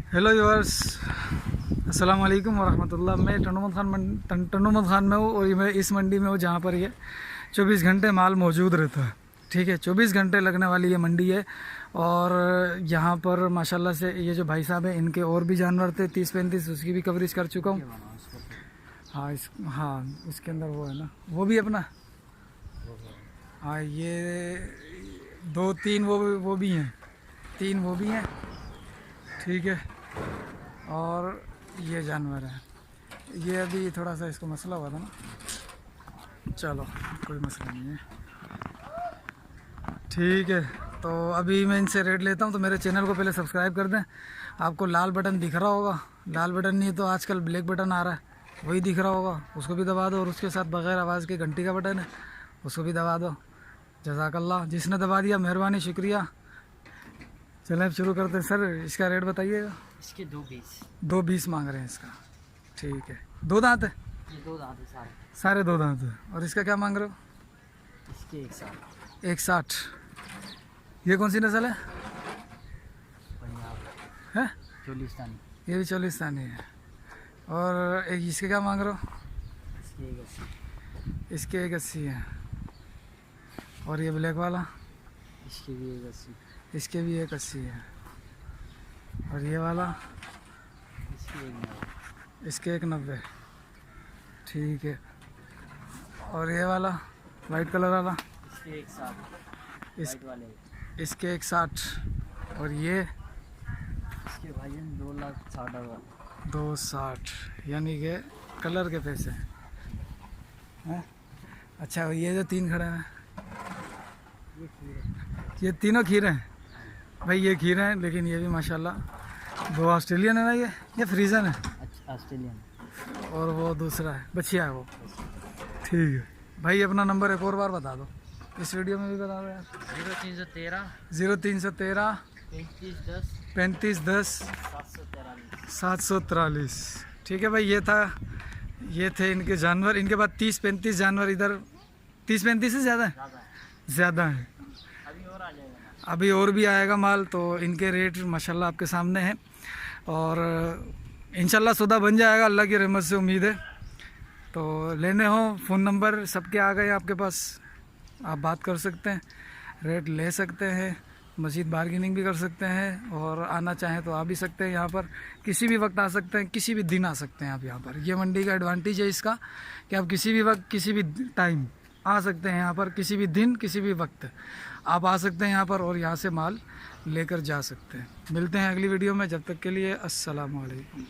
Hello viewers, अस्सलाम वालेकुम वरहमतुल्लाह। मैं टंडोमत खान में हूँ और मैं इस मंडी में हूँ जहाँ पर ये 24 घंटे माल मौजूद रहता है। ठीक है, 24 घंटे लगने वाली ये मंडी है। और यहाँ पर माशाल्लाह से ये जो भाई साहब हैं, इनके और भी जानवर थे 30-35, उसकी भी कवरेज कर चुका हूँ। हाँ, इसके अंदर वो है ना, वो भी अपना। हाँ, ये 2-3 वो भी हैं, 3 वो भी हैं। ठीक है, और ये जानवर है। ये अभी थोड़ा सा इसको मसला हुआ था ना, चलो कोई मसला नहीं है। ठीक है, तो अभी मैं इनसे रेट लेता हूँ। तो मेरे चैनल को पहले सब्सक्राइब कर दें। आपको लाल बटन दिख रहा होगा, लाल बटन नहीं तो आजकल ब्लैक बटन आ रहा है, वही दिख रहा होगा, उसको भी दबा दो। और उसके साथ बग़ैर आवाज़ के घंटी का बटन है, उसको भी दबा दो। जज़ाकल्लाह, जिसने दबा दिया मेहरबानी, शुक्रिया। चलें अब शुरू करते हैं। सर इसका रेट बताइएगा। इसके 2.20 2.20 मांग रहे हैं इसका। ठीक है, 2 दांत है? ये 2 दांत है सारे। सारे 2 दांत है। और इसका क्या मांग रहे हो? इसके 160। 160। ये कौन सी नस्ल है? पंजाब है चोलिस्तानी। ये भी चोलिस्तानी है। और एक इसके क्या मांग रहे हो? इसके 180। इसके 180 है। और ये ब्लैक वाला? इसके भी 180। इसके भी 180 है। और ये वाला? इसके 190। इसके 190। ठीक है। और ये वाला वाइट कलर वाला? इसके 160। इस वाइट वाले इसके 160। और ये? इसके भाईजान 2,60,000। 260, यानी कि कलर के पैसे हैं। अच्छा, ये जो 3 खड़े हैं, ये खीरे। ये तीनों खीरे हैं भाई? ये खीरे हैं, लेकिन ये भी माशाल्लाह। 2 ऑस्ट्रेलियन है ना, ये फ्रीजन है। अच्छा, ऑस्ट्रेलियन। और वो दूसरा है, बछिया है वो। ठीक है भाई, अपना नंबर एक और बार बता दो, इस वीडियो में भी बता दो यार। 0313 0313 3510 3510 743। 743। ठीक है भाई, ये थे इनके जानवर। इनके बाद 30-35 जानवर इधर। 30-35 से ज़्यादा है? ज़्यादा है। अभी और आ जाएगा। अभी और भी आएगा माल। तो इनके रेट माशाल्लाह आपके सामने हैं। और इंशाल्लाह सौदा बन जाएगा, अल्लाह की रहमत से, उम्मीद है। तो लेने हो, फ़ोन नंबर सबके आ गए आपके पास, आप बात कर सकते हैं, रेट ले सकते हैं, मज़ीद बार्गेनिंग भी कर सकते हैं। और आना चाहें तो आ भी सकते हैं यहाँ पर, किसी भी वक्त आ सकते हैं, किसी भी दिन आ सकते हैं आप यहाँ पर। ये मंडी का एडवांटेज है इसका कि आप किसी भी वक्त, किसी भी टाइम आ सकते हैं यहाँ पर। किसी भी दिन, किसी भी वक्त आप आ सकते हैं यहाँ पर और यहाँ से माल लेकर जा सकते हैं। मिलते हैं अगली वीडियो में, जब तक के लिए अस्सलाम वालेकुम।